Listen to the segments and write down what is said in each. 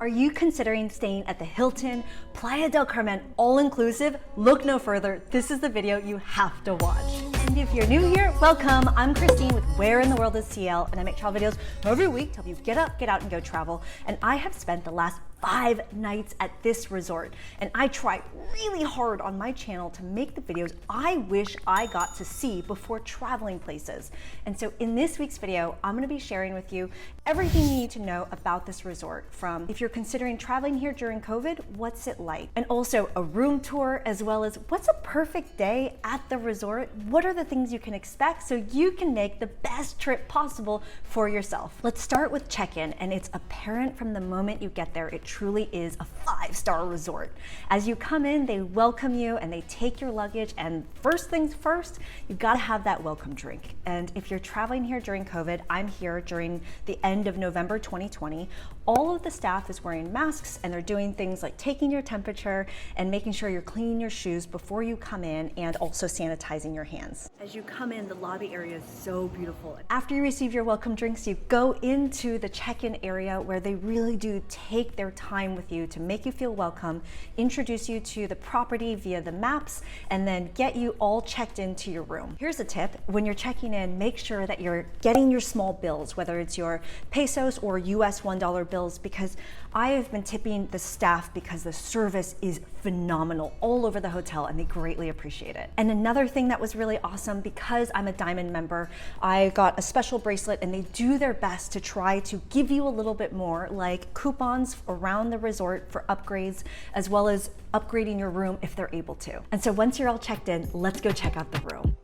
Are you considering staying at the Hilton Playa del Carmen all-inclusive? Look no further, this is the video you have to watch. And if you're new here, welcome. I'm Christine with Where in the World is CL, and I make travel videos every week to help you get up, get out, and go travel. And I have spent the last 5 nights at this resort, and I try really hard on my channel to make the videos I wish I got to see before traveling places. And so in this week's video, I'm going to be sharing with you everything you need to know about this resort, from if you're considering traveling here during COVID, what's it like? And also a room tour, as well as what's a perfect day at the resort? What are the things you can expect so you can make the best trip possible for yourself? Let's start with check-in, and it's apparent from the moment you get there, it truly is a 5-star resort. As you come in, they welcome you and they take your luggage, and first things first, you gotta have that welcome drink. And if you're traveling here during COVID, I'm here during the end of November 2020, all of the staff is wearing masks, and they're doing things like taking your temperature and making sure you're cleaning your shoes before you come in, and also sanitizing your hands. As you come in, the lobby area is so beautiful. After you receive your welcome drinks, you go into the check-in area where they really do take their time with you to make you feel welcome, introduce you to the property via the maps, and then get you all checked into your room. Here's a tip: when you're checking in, make sure that you're getting your small bills, whether it's your pesos or US $1 bills, because I have been tipping the staff because the service is phenomenal all over the hotel, and they greatly appreciate it. And another thing that was really awesome, because I'm a Diamond member, I got a special bracelet, and they do their best to try to give you a little bit more, like coupons around the resort for upgrades, as well as upgrading your room if they're able to. And so once you're all checked in, let's go check out the room.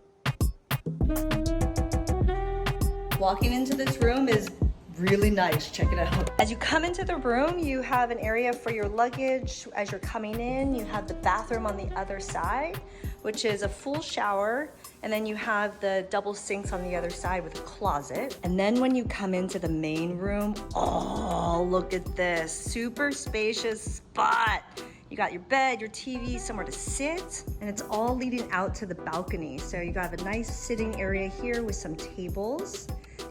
Walking into this room is really nice. Check it out. As you come into the room, you have an area for your luggage. As you're coming in, you have the bathroom on the other side, which is a full shower. And then you have the double sinks on the other side with a closet. And then when you come into the main room, oh, look at this. Super spacious spot. You got your bed, your TV, somewhere to sit, and it's all leading out to the balcony. So you got a nice sitting area here with some tables.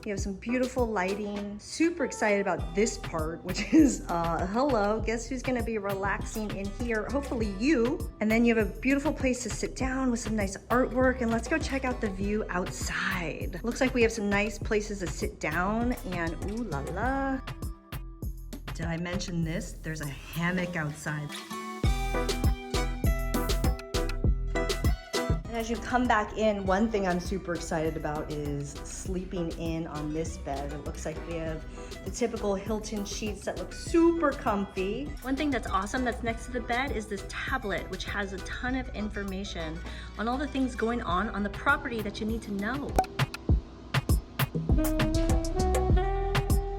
You have some beautiful lighting. Super excited about this part, which is, hello, guess who's gonna be relaxing in here? Hopefully you. And then you have a beautiful place to sit down with some nice artwork, and let's go check out the view outside. Looks like we have some nice places to sit down, and ooh la la. Did I mention this? There's a hammock outside. And as you come back in, one thing I'm super excited about is sleeping in on this bed. It looks like we have the typical Hilton sheets that look super comfy. One thing that's awesome that's next to the bed is this tablet, which has a ton of information on all the things going on the property that you need to know.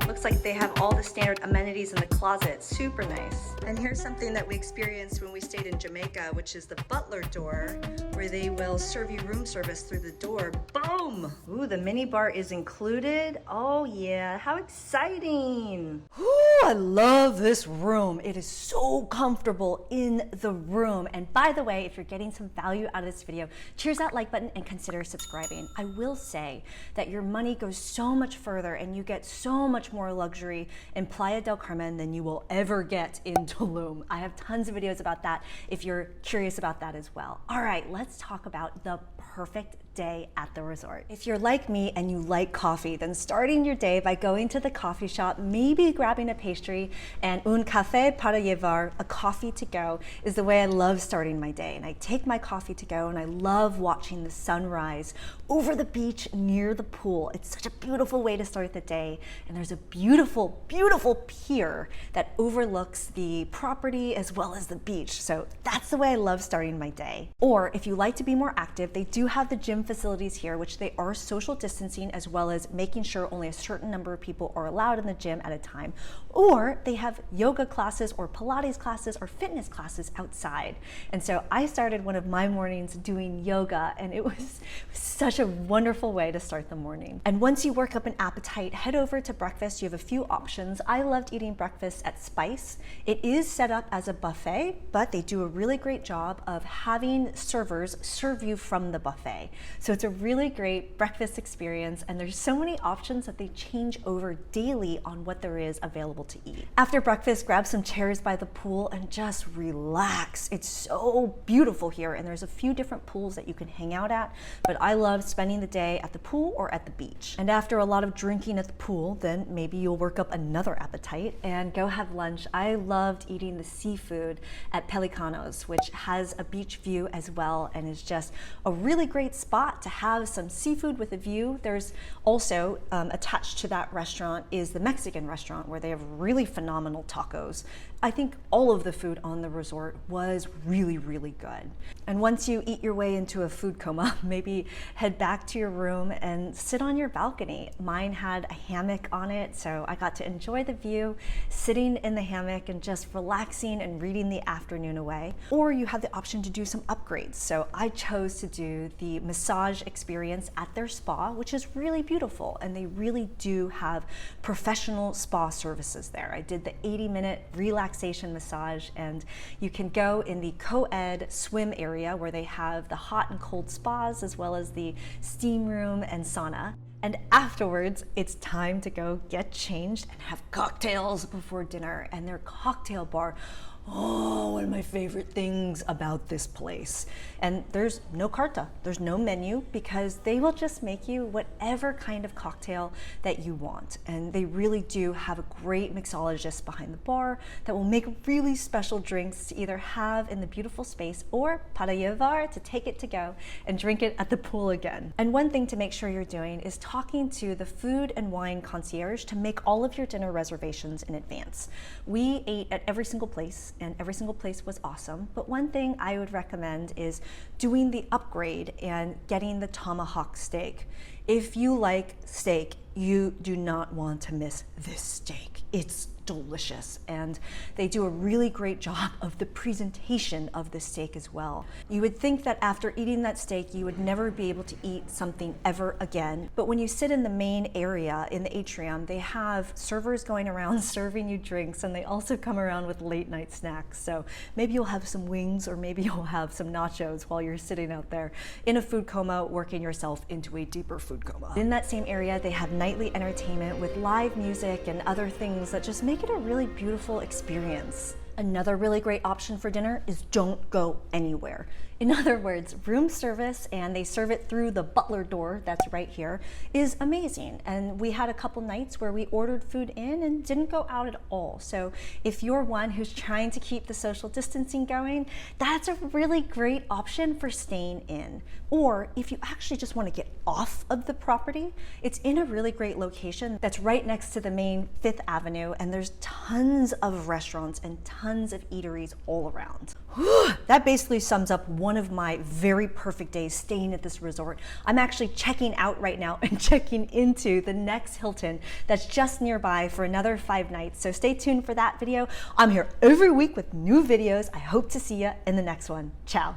Looks like they have all the standard amenities in the closet. Super nice. And here's something that we experienced when we stayed in Jamaica, which is the butler door, where they will serve you room service through the door. Boom! Ooh, the mini bar is included. Oh yeah, how exciting! Ooh, I love this room. It is so comfortable in the room. And by the way, if you're getting some value out of this video, cheers that like button and consider subscribing. I will say that your money goes so much further, and you get so much more luxury in Playa del Carmen than you will ever get in Tulum. I have tons of videos about that if you're curious about that as well. All right, let's talk about the perfect day at the resort. If you're like me and you like coffee, then starting your day by going to the coffee shop, maybe grabbing a pastry, and un café para llevar, a coffee to go, is the way I love starting my day. And I take my coffee to go, and I love watching the sunrise over the beach near the pool. It's such a beautiful way to start the day. And there's a beautiful, beautiful pier that overlooks the property as well as the beach. So that's the way I love starting my day. Or if you like to be more active, they do have the gym facilities here, which they are social distancing, as well as making sure only a certain number of people are allowed in the gym at a time. Or they have yoga classes or Pilates classes or fitness classes outside. And so I started one of my mornings doing yoga, and it was such a wonderful way to start the morning. And once you work up an appetite, head over to breakfast. You have a few options. I loved eating breakfast at Spice. It is set up as a buffet, but they do a really great job of having servers serve you from the buffet. So it's a really great breakfast experience, and there's so many options that they change over daily on what there is available to eat. After breakfast, grab some chairs by the pool and just relax. It's so beautiful here, and there's a few different pools that you can hang out at, but I love spending the day at the pool or at the beach. And after a lot of drinking at the pool, then maybe you'll work up another appetite and go have lunch. I loved eating the seafood at Pelicanos, which has a beach view as well, and is just a really great spot to have some seafood with a view. There's also attached to that restaurant is the Mexican restaurant, where they have really phenomenal tacos. I think all of the food on the resort was really, really good. And once you eat your way into a food coma, maybe head back to your room and sit on your balcony. Mine had a hammock on it, so I got to enjoy the view, sitting in the hammock and just relaxing and reading the afternoon away. Or you have the option to do some upgrades. So I chose to do the massage experience at their spa, which is really beautiful, and they really do have professional spa services there. I did the 80-minute relaxation massage, and you can go in the co-ed swim area where they have the hot and cold spas, as well as the steam room and sauna. And afterwards, it's time to go get changed and have cocktails before dinner. And their cocktail bar, oh, one of my favorite things about this place. And there's no carta, there's no menu, because they will just make you whatever kind of cocktail that you want. And they really do have a great mixologist behind the bar that will make really special drinks to either have in the beautiful space or para llevar, to take it to go and drink it at the pool again. And one thing to make sure you're doing is talking to the food and wine concierge to make all of your dinner reservations in advance. We ate at every single place, and every single place was awesome. But one thing I would recommend is doing the upgrade and getting the tomahawk steak. If you like steak, you do not want to miss this steak. It's delicious, and they do a really great job of the presentation of the steak as well. You would think that after eating that steak, you would never be able to eat something ever again. But when you sit in the main area in the atrium, they have servers going around serving you drinks, and they also come around with late night snacks. So maybe you'll have some wings, or maybe you'll have some nachos while you're sitting out there in a food coma, working yourself into a deeper food coma. In that same area, they have nightly entertainment with live music and other things that just make it a really beautiful experience. Another really great option for dinner is don't go anywhere. In other words, room service, and they serve it through the butler door that's right here, is amazing. And we had a couple nights where we ordered food in and didn't go out at all. So if you're one who's trying to keep the social distancing going, that's a really great option for staying in. Or if you actually just want to get off of the property, it's in a really great location that's right next to the main 5th Avenue, and there's tons of restaurants and tons of eateries all around. That basically sums up one of my very perfect days staying at this resort. I'm actually checking out right now and checking into the next Hilton that's just nearby for another 5 nights. So stay tuned for that video. I'm here every week with new videos. I hope to see you in the next one. Ciao.